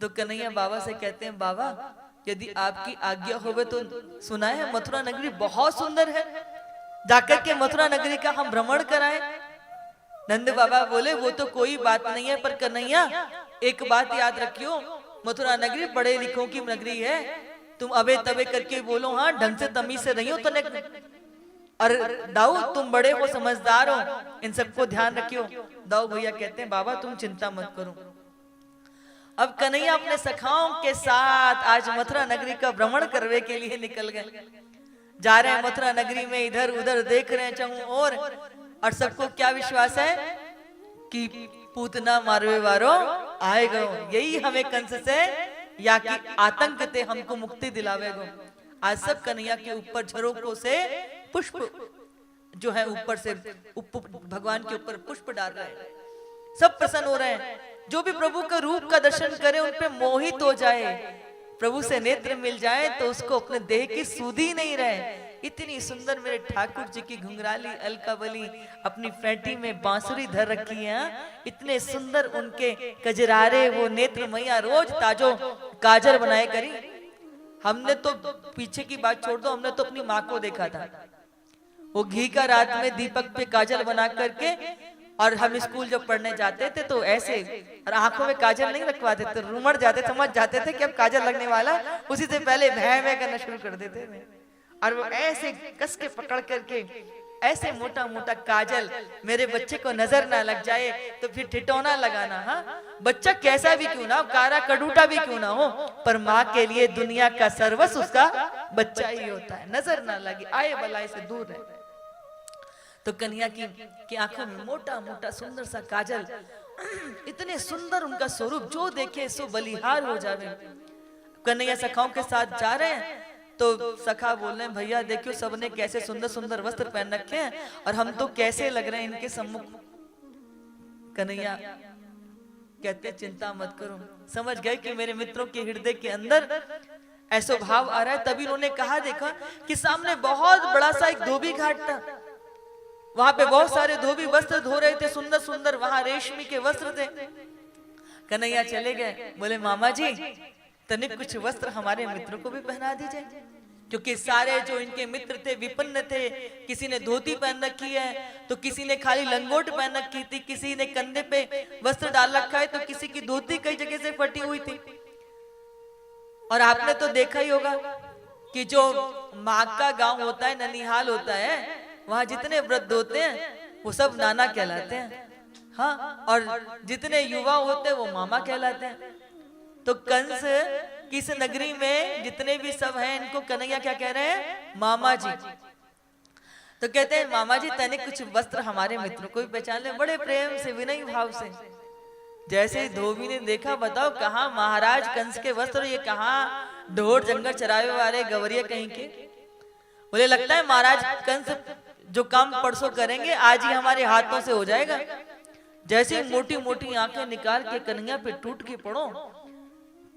तो कन्हैया बाबा से कहते हैं, बाबा यदि आपकी आज्ञा होवे तो सुना है मथुरा नगरी बहुत सुंदर है, जाकर के मथुरा नगरी का हम भ्रमण कराएं। नंद बाबा बोले वो तो कोई बात नहीं है, पर कन्हैया एक बात याद रखियो, मथुरा नगरी बड़े लिखों की नगरी है, तुम अबे तबे करके बोलो, हाँ ढंग से तमीज से रहियो तो नहीं। और दाऊ तुम बड़े हो, समझदार हो, इन सबको ध्यान रखियो। दाऊ भैया कहते हैं बाबा तुम चिंता मत करो। अब कन्हैया अपने सखाओं के साथ आज मथुरा नगरी का भ्रमण करने के लिए निकल गए। जा रहे हैं मथुरा नगरी में, इधर उधर देख रहे हैं चारों ओर, और सबको क्या विश्वास है कि पूतना मारवे वारो आएगा, यही हमें कंस से या कि आतंक थे हमको मुक्ति दिलावेगा। आज सब कन्हैया के ऊपर झरोकों से पुष्प जो है ऊपर से भगवान के ऊपर पुष्प डाल रहे हैं, सब प्रसन्न हो रहे हैं। जो भी प्रभु का रूप का दर्शन करे उन पे मोहित हो जाए, प्रभु से नेत्र मिल जाए तो उसको अपने देह की सुधी नहीं रहे। इतनी सुंदर मेरे ठाकुर जी की घुंघराली अलकावली अपनी फेंटी में बांसुरी धर रखी है, इतने सुंदर उनके कजरारे वो नेत्र मैया रोज ताजो काजर बनाए करी। हमने तो पीछे की बात छोड़ दो, हमने तो अपनी माँ को देखा था, वो घी का रात में दीपक पे काजल बना करके, और हम स्कूल जब पढ़ने जाते थे तो ऐसे और आंखों में काजल नहीं रखवाते थे, रुमड़ जाते, समझ जाते थे कि अब काजल लगने वाला, उसी से पहले भय भय करना शुरू कर देते थे। और वो ऐसे कस के पकड़ करके ऐसे मोटा मोटा काजल, मेरे बच्चे को नजर ना लग जाए तो फिर ठिठौना लगाना। हाँ, बच्चा कैसा भी क्यों ना हो, कारा कड़ूटा भी क्यों ना हो, पर माँ के लिए दुनिया का सर्वस्व उसका बच्चा ही होता है, नजर ना लगे, आए बलाए से दूर रहे। तो कन्हैया की आंखों में मोटा मोटा सुंदर सा काजल, इतने सुंदर उनका स्वरूप, जो देखे सो बलिहार हो जावे। कन्हैया सखाओं के साथ जा रहे हैं तो सखा बोल रहे हैं, भैया देखियो सबने कैसे सुंदर सुंदर वस्त्र पहन रखे हैं और हम तो कैसे लग रहे हैं इनके सम्मुख। कन्हैया कहते चिंता मत करो, समझ गए कि मेरे मित्रों के हृदय के अंदर ऐसा भाव आ रहा है। तभी उन्होंने कहा, देखा कि सामने बहुत बड़ा सा एक धोबी घाट था, वहां पे बहुत सारे धोबी वस्त्र धो रहे थे, सुंदर सुंदर वहां रेशमी के वस्त्र थे। कन्हैया चले गए, बोले मामा जी तनिक कुछ वस्त्र हमारे मित्रों को भी पहना दीजिए, क्योंकि सारे जो इनके मित्र थे विपन्न थे, किसी ने धोती पहन रखी है तो किसी ने खाली लंगोट पहन रखी थी, किसी ने कंधे पे वस्त्र डाल रखा है तो किसी की धोती कई जगह से फटी हुई थी। और आपने तो देखा ही होगा कि जो माँ का गांव होता है, ननिहाल होता है, वहां जितने वृद्ध होते हैं वो सब नाना कहलाते हैं। हाँ, और जितने युवा होते हैं वो मामा कहलाते हैं। तो कंस किस नगरी में जितने भी सब हैं इनको कन्हैया क्या कह रहे हैं, मामा जी। तो कहते हैं मामा जी तनिक कुछ वस्त्र हमारे मित्रों को भी पहचान ले, बड़े प्रेम से विनय भाव से। जैसे ही धोबी ने देखा, बताओ कहाँ महाराज कंस के वस्त्र, ये कहाँ ढोर जंगल चरावे वाले गवरिया कहीं के। बोले लगता है महाराज कंस जो काम परसों करेंगे आज ही हमारे हाथों से हो जाएगा। जैसे मोटी मोटी आंखें निकाल के कन्हैया पे टूट के पड़ो।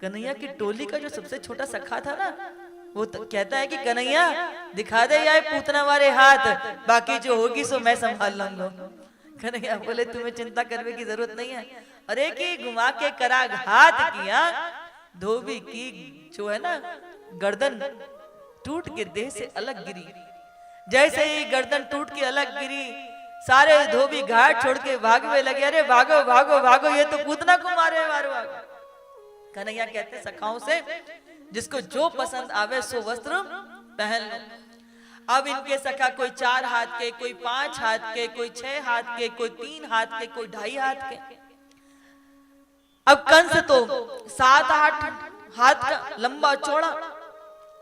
कन्हैया की टोली का जो सबसे छोटा सखा था ना, वो तो कहता है कि कन्हैया दिखा दे यार पूतना वाले हाथ, बाकी जो होगी सो मैं संभाल लूंगा। कन्हैया बोले तुम्हें चिंता करने की जरूरत नहीं है। अरे कि घुमा के कराघात किया, धोबी की जो है ना गर्दन टूट के देह से अलग गिरी। जैसे ही गर्दन टूट के अलग गिरी, सारे धोबी घाट छोड़ के भागने लगे। अरे भागो भागो भागो, ये तो पूतना को मारे मारो। कन्हैया कहते सखाओं से जिसको जो पसंद आवे सो वस्त्र पहन लो। अब इनके सखा कोई 4 हाथ के, कोई 5 हाथ के, कोई 6 हाथ के, कोई 3 हाथ के, कोई 2.5 हाथ के। अब कंस तो 7-8 हाथ का लंबा चौड़ा।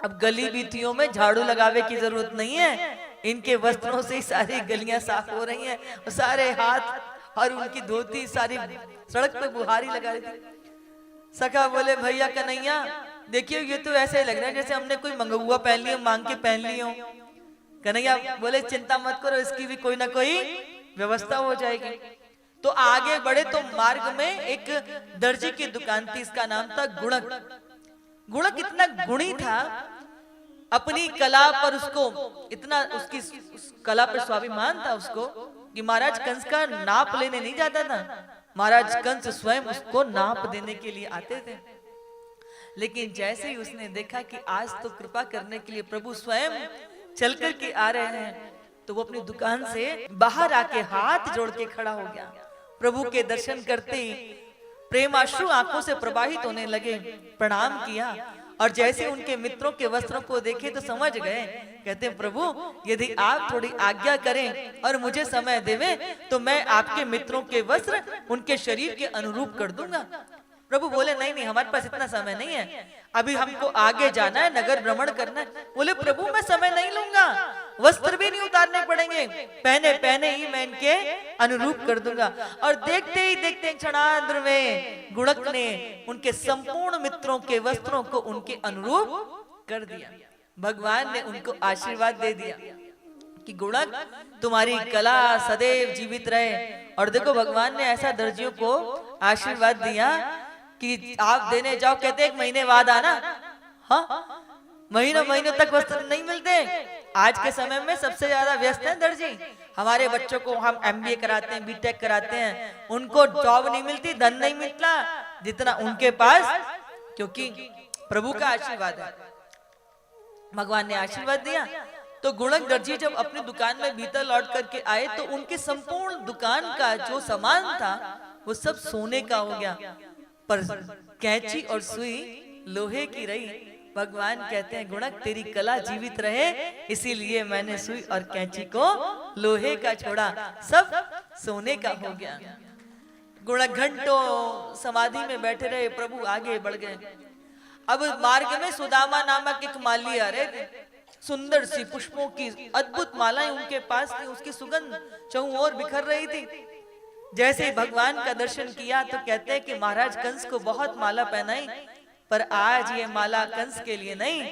अब गली बीतियों में झाड़ू लगावे की जरूरत नहीं है, इनके वस्त्रों से ही सारी गलियां साफ हो रही हैं, और सारे हाथ और उनकी धोती सारी सड़क पे बुहारी लगा रही थी। सखा बोले भैया कन्हैया देखिए ये तो ऐसे ही लग रहा है जैसे हमने कोई मंगुआ पहन लिया, मांग के पहन ली हो। कन्हैया बोले चिंता मत करो, इसकी भी कोई ना कोई व्यवस्था हो जाएगी। तो आगे बढ़े तो मार्ग में एक दर्जी की दुकान थी, इसका नाम था गुणक। गुणक इतना गुणी था, अपनी कला पर उसको इतना उसकी कला पर स्वाभिमान था उसको कि महाराज कंस का नाप लेने नहीं जाता था, महाराज कंस स्वयं उसको नाप देने के लिए आते थे। लेकिन जैसे ही उसने देखा कि आज तो कृपा करने के लिए प्रभु स्वयं चल कर के आ रहे हैं, तो वो अपनी दुकान से बाहर आके हाथ जोड़ के खड़ा हो गया। प्रभु के दर्शन करते ही प्रेमाश्रु आंखों से प्रवाहित होने लगे, प्रणाम किया और जैसे उनके मित्रों के वस्त्रों को देखे तो समझ गए। कहते हैं प्रभु यदि आप थोड़ी आज्ञा करें और मुझे समय देवें तो मैं आपके मित्रों के वस्त्र उनके शरीर के अनुरूप कर दूंगा। प्रभु बोले नहीं नहीं, हमारे पास इतना समय नहीं है, अभी हमको आगे जाना है, नगर भ्रमण करना है। बोले प्रभु मैं समय नहीं लूंगा, वस्त्र भी नहीं उतारने पड़ेंगे, पहने पहने ही मैं इनके अनुरूप कर दूंगा। और देखते ही देखते क्षणार्ध में गुणक ने उनके संपूर्ण मित्रों के वस्त्रों को उनके अनुरूप कर दिया। भगवान ने उनको आशीर्वाद दे दिया कि गुणक तुम्हारी कला सदैव जीवित रहे। और देखो भगवान ने ऐसा दर्जियों को आशीर्वाद दिया कि आप देने जाओ, कहते 1 महीने बाद आना। हाँ, महीनों तक वस्त्र नहीं मिलते। आज के समय में सबसे ज्यादा व्यस्त है दर्जी। हमारे बच्चों को हम MBA कराते हैं, BTech कराते हैं, उनको जॉब नहीं मिलती, धन नहीं मिलता जितना उनके पास, क्योंकि प्रभु का आशीर्वाद है। भगवान ने आशीर्वाद दिया। तो गुणक दर्जी जब अपनी दुकान में भीतर लौट करके आए तो उनकी संपूर्ण दुकान का जो सामान था वो सब सोने का हो गया, पर कैंची और सुई लोहे की रही। भगवान कहते हैं गुणक तेरी कला जीवित रहे, इसीलिए मैंने सुई और कैंची को लोहे का छोड़ा, सब सोने का हो गया। गुणक घंटों समाधि में बैठे रहे, प्रभु आगे बढ़ गए। अब मार्ग में सुदामा नामक एक माली आ रहे थे, सुंदर सी पुष्पों की अद्भुत मालाएं उनके पास थी, उसकी सुगंध चहुं ओर बिखर रही थी। जैसे ही भगवान का दर्शन किया तो कहते हैं कि महाराज कंस को बहुत माला पहनाई, पर आज ये माला कंस के लिए नहीं,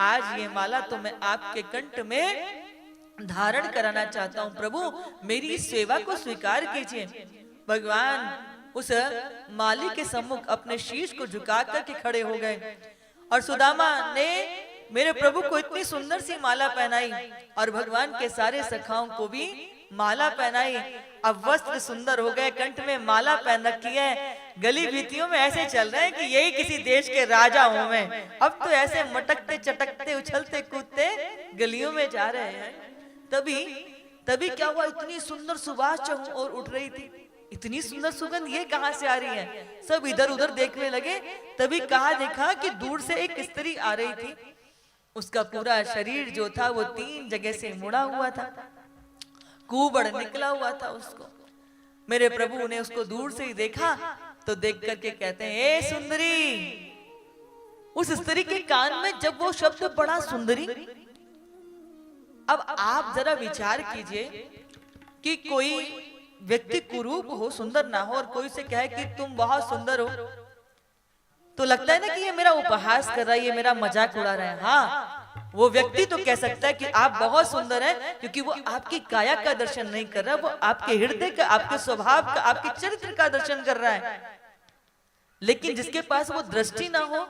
आज ये माला तो मैं आपके कंठ में धारण कराना चाहता हूँ। प्रभु मेरी इस सेवा को स्वीकार कीजिए। भगवान उस माली के सम्मुख अपने शीश को झुका करके खड़े हो गए और सुदामा ने मेरे प्रभु को इतनी सुंदर सी माला पहनाई और भगवान के सारे सखाओं को भी माला पहनाई। अब वस्त्र सुंदर हो गए, कंठ में माला पहन रखी है, गली बीतियों में ऐसे चल रहे हैं कि यही किसी देश के राजा हो मैं। अब तो ऐसे मटकते चटकते उछलते कूदते गलियों में जा रहे हैं। तभी क्या हुआ, इतनी सुंदर सुवास चहुं और उठ रही थी, इतनी सुंदर सुगंध ये कहां से आ रही है। सब इधर उधर देखने लगे। तभी कहा देखा कि दूर से एक स्त्री आ रही थी, उसका पूरा शरीर जो था वो 3 जगह से मुड़ा हुआ था, कुबड़ निकला हुआ था उसको। मेरे प्रभु ने उसको दूर से ही देखा तो देख करके कहते हैं ए सुंदरी। उस स्त्री के कान में जब वो शब्द पड़ा सुंदरी, अब आप जरा विचार कीजिए कि कोई व्यक्ति कुरूप हो, सुंदर ना हो, और कोई से कहे कि तुम बहुत सुंदर हो, तो लगता है ना कि ये मेरा उपहास कर रहा है, ये मेरा मजाक उड़ा रहा है। हाँ, वो व्यक्ति तो कह सकता है कि आप बहुत सुंदर हैं, क्योंकि वो आपकी काया का दर्शन नहीं कर रहा, वो आपके हृदय का, आपके स्वभाव का, आपके चरित्र का दर्शन कर रहा है। लेकिन जिसके पास वो दृष्टि ना हो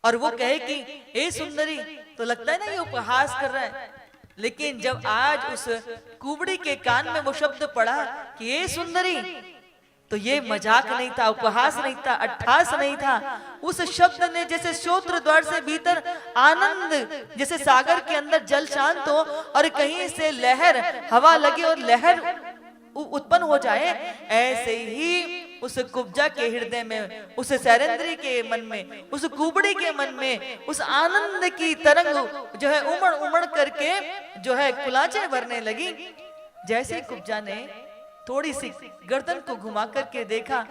और वो कहे कि ए सुंदरी, तो लगता है ना ये उपहास कर रहा है। लेकिन जब आज उस कुबड़ी के कान में वो शब्द पड़ा कि ए सुंदरी, तो ये मजाक नहीं था, उपहास नहीं था, अट्ठास नहीं था। उस शब्द ने जैसे श्रोत्र द्वार से भीतर आनंद, जैसे सागर के अंदर जल शांत हो और कहीं से लहर हवा लगे और लहर उत्पन्न हो जाए, ऐसे ही उस कुब्जा के हृदय में, उस सैरेंद्री के मन में, उस कुबड़ी के मन में उस आनंद की तरंग जो है उमड़ उमड़ करके जो है कुलाचे भरने लगी। जैसे कुब्जा ने थोड़ी सी गर्दन को घुमा करके देखा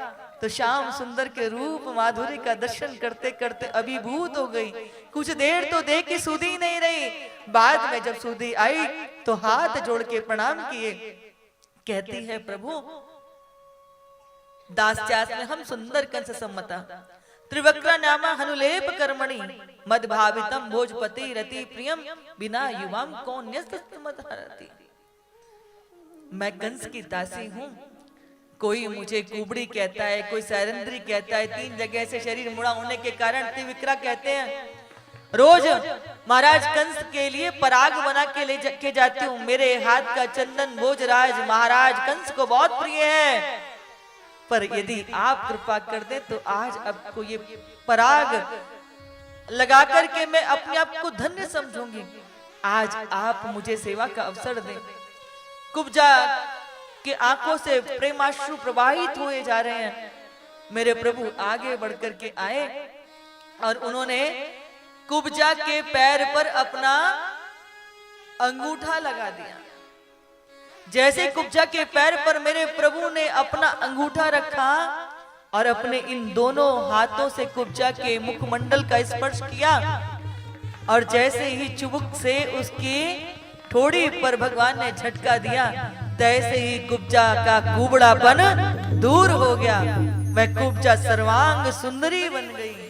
तो श्याम सुंदर के रूप माधुरी का दर्शन करते करते अभिभूत हो गई। कुछ देर तो देखी सुधी नहीं रही, बाद में जब सुधी आई तो हाथ जोड़ के प्रणाम किए। कहती है प्रभु दास्यात में हम सुंदर कंस सम्मता त्रिवक्र नामा हनुलेप कर्मणि मद भावितम भोजपति रति प्रियम बिना युवाम कौन न्यस्तमतहरति। मैं कंस की दासी हूँ, कोई मुझे कुबड़ी कहता है, कोई सैरेंद्री कहता है, 3 जगह से शरीर मुड़ा होने के कारण त्रिविक्रा कहते हैं। रोज महाराज कंस के लिए पराग बना के ले के जाती हूँ। मेरे हाथ का चंदन भोजराज महाराज कंस को बहुत प्रिय है, पर यदि आप कृपा कर दे तो आज आपको ये पराग लगा करके मैं अपने आप को धन्य समझूंगी। आज आप मुझे सेवा का अवसर दें। कुब्जा की आंखों से प्रेमाश्रु प्रवाहित हुए जा रहे हैं। मेरे प्रभु आगे बढ़कर के आए और उन्होंने कुब्जा के पैर पर अपना अंगूठा लगा दिया। जैसे कुब्जा के पैर पर मेरे प्रभु ने अपना अंगूठा रखा और अपने इन दोनों हाथों से कुब्जा के मुखमंडल का स्पर्श किया, और जैसे ही चुबुक से उसकी ठोड़ी पर भगवान ने झटका दिया, तैसे ही कुब्जा का कुबड़ापन दूर हो गया। वह कुब्जा सर्वांग सुंदरी बन गई।